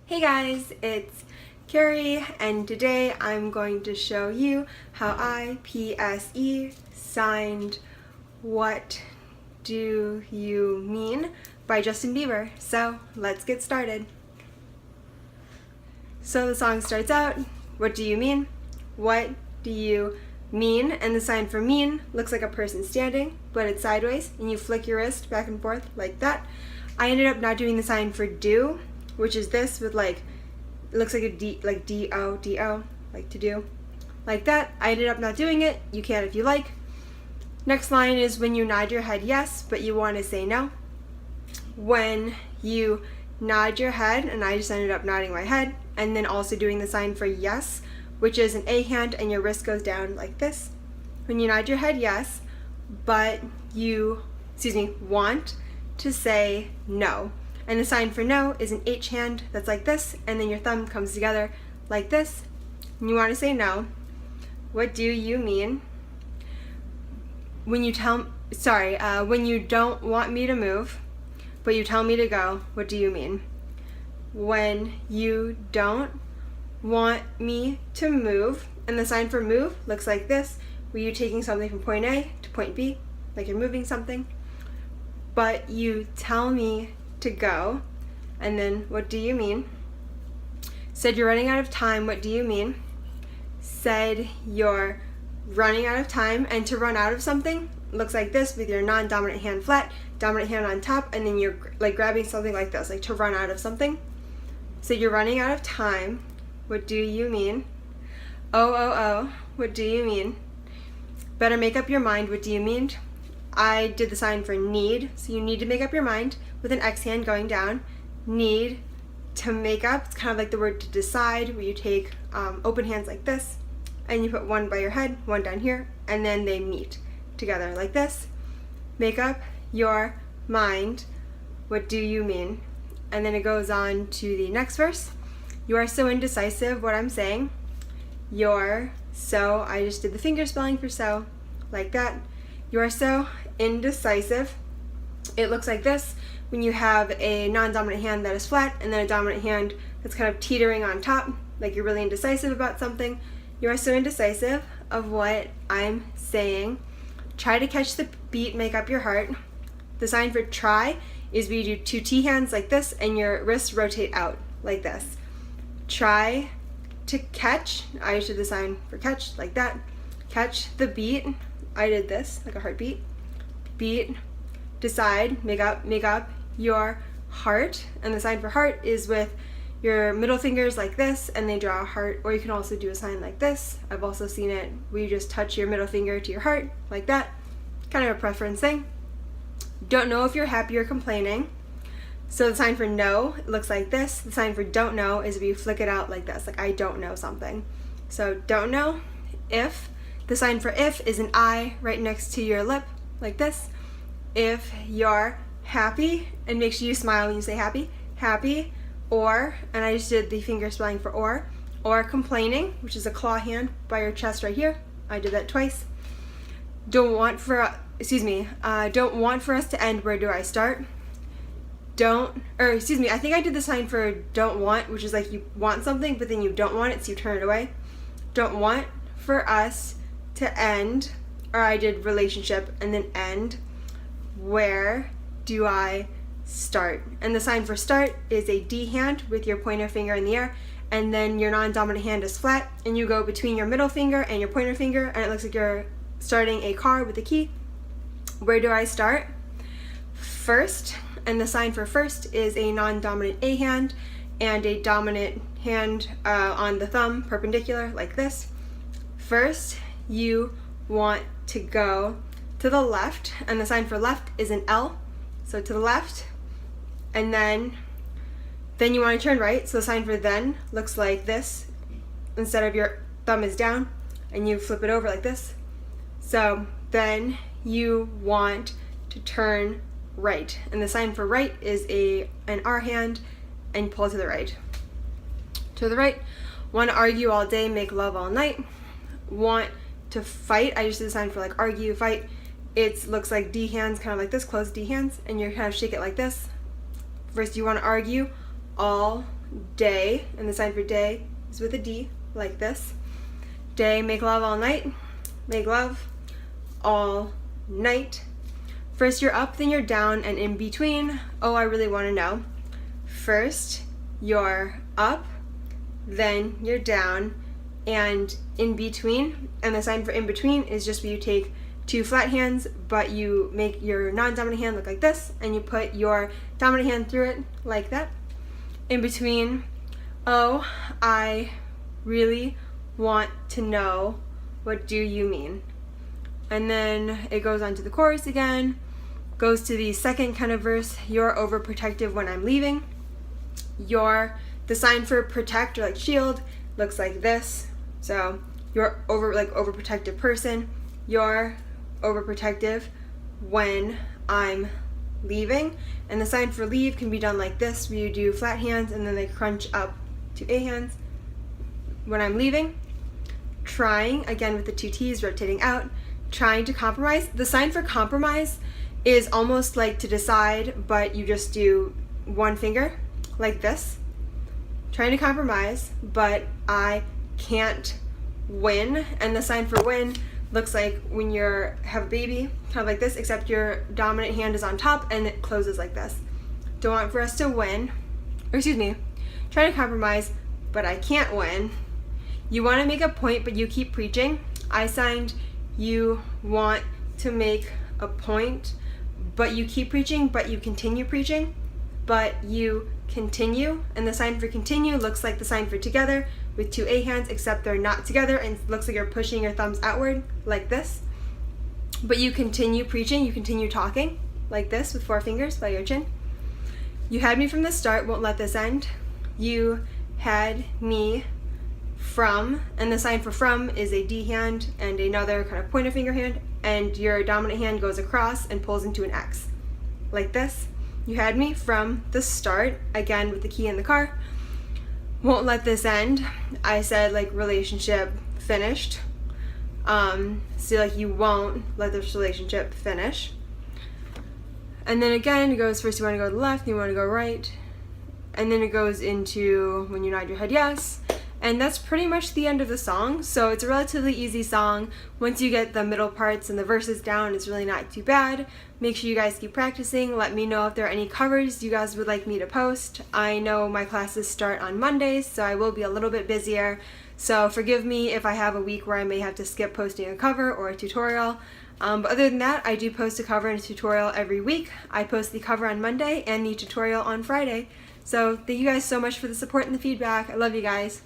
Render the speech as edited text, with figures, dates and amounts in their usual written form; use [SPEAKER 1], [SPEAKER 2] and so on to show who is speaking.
[SPEAKER 1] Hey guys, it's Kari, and today I'm going to show you how I signed What Do You Mean by Justin Bieber. So let's get started. So the song starts out, what do you mean? What do you mean? And the sign for mean looks like a person standing, but it's sideways, and you flick your wrist back and forth like that. I ended up not doing the sign for do, which is this with like, it looks like a D, like D-O, like to do, like that. I ended up not doing it. You can if you like. Next line is when you nod your head yes, but you want to say no. When you nod your head, and I just ended up nodding my head, and then also doing the sign for yes, which is an A hand, and your wrist goes down like this. When you nod your head yes, but you, want to say no. And the sign for no is an H hand that's like this, and then your thumb comes together like this. And you want to say no. What do you mean? When you when you don't want me to move, but you tell me to go, what do you mean? When you don't want me to move, and the sign for move looks like this, where you're taking something from point A to point B, like you're moving something, but you tell me to go, and then what do you mean? Said you're running out of time, what do you mean? Said you're running out of time, and to run out of something looks like this with your non-dominant hand flat, dominant hand on top, and then you're like grabbing something like this, like to run out of something. So you're running out of time, what do you mean? Oh, what do you mean? Better make up your mind, what do you mean? I did the sign for need, so you need to make up your mind with an X hand going down. Need to make up, it's kind of like the word to decide, where you take open hands like this, and you put one by your head, one down here, and then they meet together like this. Make up your mind, what do you mean? And then it goes on to the next verse. You are so indecisive, what I'm saying. You're so, I just did the finger spelling for so, like that. You are so indecisive. It looks like this when you have a non-dominant hand that is flat and then a dominant hand that's kind of teetering on top, like you're really indecisive about something. You are so indecisive of what I'm saying. Try to catch the beat, make up your heart. The sign for try is where you do two T hands like this and your wrists rotate out like this. Try to catch, I did the sign for catch like that. Catch the beat. I did this, like a heartbeat. Beat, decide, make up your heart. And the sign for heart is with your middle fingers like this, and they draw a heart, or you can also do a sign like this. I've also seen it where you just touch your middle finger to your heart, like that. Kind of a preference thing. Don't know if you're happy or complaining. So the sign for no, it looks like this. The sign for don't know is if you flick it out like this, like I don't know something. So don't know. If. The sign for if is an I right next to your lip, like this. If you're happy, and make sure you smile when you say happy, happy, or, and I just did the finger spelling for or complaining, which is a claw hand by your chest right here. I did that twice. Don't want for us to end, where do I start? I think I did the sign for don't want, which is like you want something, but then you don't want it, so you turn it away. Don't want for us to end, or I did relationship and then end. Where do I start? And the sign for start is a D hand with your pointer finger in the air, and then your non-dominant hand is flat, and you go between your middle finger and your pointer finger, and it looks like you're starting a car with a key. Where do I start? First, and the sign for first is a non-dominant A hand and a dominant hand on the thumb perpendicular like this. First, you want to go to the left, and the sign for left is an L, so to the left, and then you want to turn right, so the sign for then looks like this. Instead of your thumb is down, and you flip it over like this. So then you want to turn right, and the sign for right is an R hand, and you pull to the right. To the right. Want to argue all day, make love all night. Want to fight, I just did the sign for like argue, fight. It looks like D hands, kind of like this, closed D hands, and you kind of shake it like this. First you want to argue all day, and the sign for day is with a D, like this. Day, make love all night, make love all night. First you're up, then you're down, and in between, oh, I really want to know. First you're up, then you're down, and in between, and the sign for in between is just where you take two flat hands, but you make your non-dominant hand look like this, and you put your dominant hand through it like that. In between, oh, I really want to know, what do you mean? And then it goes on to the chorus again, goes to the second kind of verse, you're overprotective when I'm leaving. The sign for protect or like shield looks like this. So you're overprotective person. You're overprotective when I'm leaving. And the sign for leave can be done like this, where you do flat hands and then they crunch up to A hands. When I'm leaving. Trying, again with the two T's rotating out. Trying to compromise. The sign for compromise is almost like to decide, but you just do one finger like this. Trying to compromise, but I can't win. And the sign for win looks like when you have a baby, kind of like this, except your dominant hand is on top and it closes like this. Don't want for us to win, or excuse me, trying to compromise, but I can't win. You want to make a point, but you keep preaching. I signed, you want to make a point, but you keep preaching, but you continue preaching, but you continue. And the sign for continue looks like the sign for together with two A hands, except they're not together, and it looks like you're pushing your thumbs outward like this. But you continue preaching, you continue talking like this with four fingers by your chin. You had me from the start, won't let this end. You had me from, and the sign for from is a D hand and another kind of pointer finger hand, and your dominant hand goes across and pulls into an X like this. You had me from the start, again with the key in the car. Won't let this end. I said like relationship finished. So like you won't let this relationship finish. And then again it goes, first you want to go to the left, then you want to go right, and then it goes into when you nod your head yes. And that's pretty much the end of the song. So it's a relatively easy song. Once you get the middle parts and the verses down, it's really not too bad. Make sure you guys keep practicing. Let me know if there are any covers you guys would like me to post. I know my classes start on Mondays, so I will be a little bit busier. So forgive me if I have a week where I may have to skip posting a cover or a tutorial. But other than that, I do post a cover and a tutorial every week. I post the cover on Monday and the tutorial on Friday. So thank you guys so much for the support and the feedback. I love you guys.